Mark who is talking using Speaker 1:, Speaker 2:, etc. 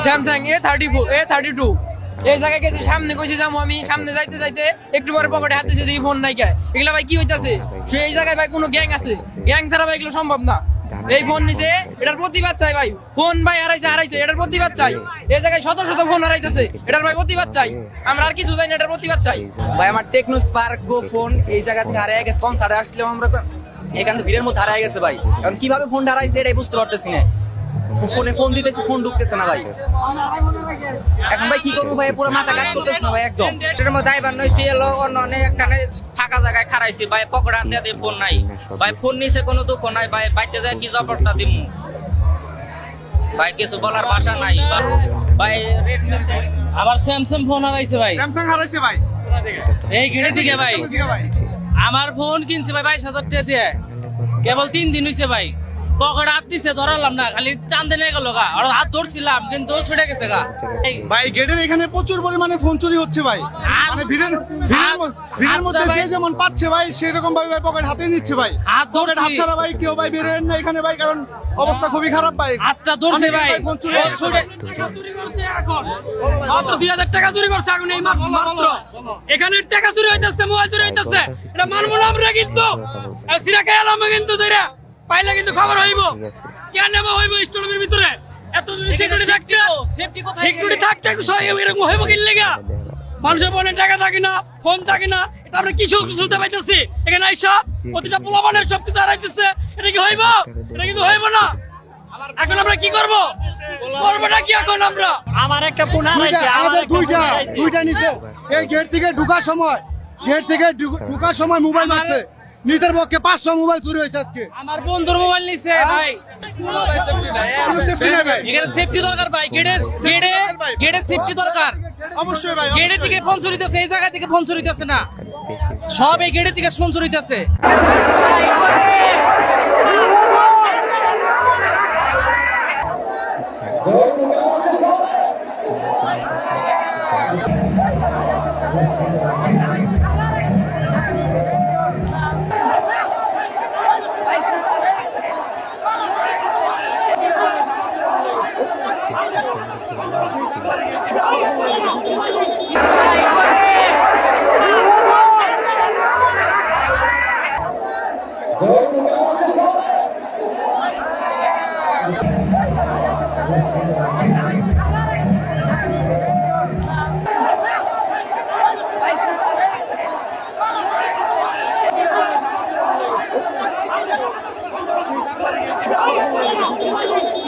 Speaker 1: Samsung A32 এই জায়গায় গেছি, সামনে কইছি যাবো আমি, সামনে যাইতে যাইতে একটু পরে পকেটে হাত দিয়েছে, ফোন নাই কে। এগুলা ভাই কি হইতাছে? সেই জায়গায় ভাই কোনো গ্যাং আছে, গ্যাং ছাড়া ভাই এগুলো সম্ভব না। এই ফোন নিছে, এটার প্রতিবাদ চাই ভাই। ফোন ভাই হারাইছে, এটার প্রতিবাদ চাই। এই জায়গায় শত শত ফোন হারাইতেছে, এটার ভাই প্রতিবাদ চাই। আমরা আর কিছু চাই না, এটার প্রতিবাদ চাই
Speaker 2: ভাই। আমার টেকনো স্পার্ক গো ফোন এই জায়গা থেকে হারিয়ে গেছে, কনসার্টে আসছিলাম আমরা, এখান থেকে ভিড়ের মধ্যে হারিয়ে গেছে ভাই। কারণ কিভাবে ফোন হারাইছে এটাই বুঝতে পারতেছি না। ফোনে ফোন দিতেছি, ফোন ঢুকতেছে না ভাই। এখন ভাই কি করবো ভাই, পুরো মাথা কাজ করতেছে না ভাই একদম।
Speaker 3: এটার মধ্যে আইবার নইছি এলো অন্য অনেকখানে ফাঁকা জায়গায় খারাইছি ভাই, পকেটে হাতে দিয়ে ফোন নাই ভাই। ফোন নিছে কোনো দুঃখ নাই ভাই, বাইতে যায় কি জবরটা দিমু ভাই, কিছু বলার ভাষা নাই ভাই। রেডমি
Speaker 4: আবার স্যামসাং ফোন হারাইছে ভাই,
Speaker 5: স্যামসাং হারাইছে ভাই
Speaker 4: এই গেড়ে দিকে ভাই। আমার ফোন কিনছে ভাই 22,000 টাকা দিয়ে, কেবল 3 দিন হইছে ভাই। পকেট হাত দিছে, ধরালাম না, খালি টান দিয়ে গেল গা, আর হাত ধরছিলাম কিন্তু ছুটে গেছে গা।
Speaker 5: ভাই গেটের এখানে প্রচুর পরিমাণে ফোন চুরি হচ্ছে ভাই। মানে ভিড়ের মধ্যে যে যেমন পাচ্ছে ভাই সেরকম ভাবে ভাই পকেট হাতে নিচ্ছে ভাই।
Speaker 4: হাত
Speaker 5: পকেট
Speaker 4: ধরছি,
Speaker 5: হাত ছাড়া ভাই কেউ ভাই বের হন না এখানে ভাই, কারণ অবস্থা খুবই খারাপ ভাই।
Speaker 4: হাতটা ধরছে ভাই,
Speaker 5: ফোন চুরি হচ্ছে
Speaker 4: ছুটে
Speaker 1: চুরি করছে এখন মাত্র 2000 টাকা চুরি করছে এখন এই মাত্র। এখানে টাকা চুরি হইতাছে, মোবাইল চুরি হইতাছে, এটা মানবো না আমরা কিন্তু। সিরা খেয়ালাম কিন্তু ধরে পাইলে কিন্তু খবর হইব, কেন নেব হইব স্টোরের ভিতরে। এত যদি সিকিউরিটি থাকতে, সিকিউরিটি থাকতে একটু সহায় এরকম হইব কি লাগা? মানুষের মনে টাকা থাকে না, ফোন থাকে না, এটা আমরা কিছু শুনতে পাইতেছি। এখানে আইসা প্রতিটা পোলাপানের সবকিছু হারাইতেছে, এটা কি হইব? এটা কিন্তু হইব না। এখন আমরা কি করব? করবোটা কি এখন আমরা?
Speaker 4: আমার একটা ফোন হারাইছে,
Speaker 5: আমাদের দুইটা নিচে এই গেট থেকে ঢোকার সময় মোবাইল মারছে। নিজের পক্ষে 500 মোবাইল চুরি হয়েছে আজকে।
Speaker 4: আমার বন্ধুর মোবাইল নিছে ভাই।
Speaker 5: কোনো সেফটি নাই ভাই,
Speaker 4: এখানে সেফটি দরকার ভাই, গেটে সেফটি দরকার
Speaker 5: অবশ্যই ভাই।
Speaker 4: গেটে থেকে ফোন চুরিতেছে, এই জায়গা থেকে ফোন চুরিতেছে না, সব এই গেটে থেকে ফোন চুরিতেছে।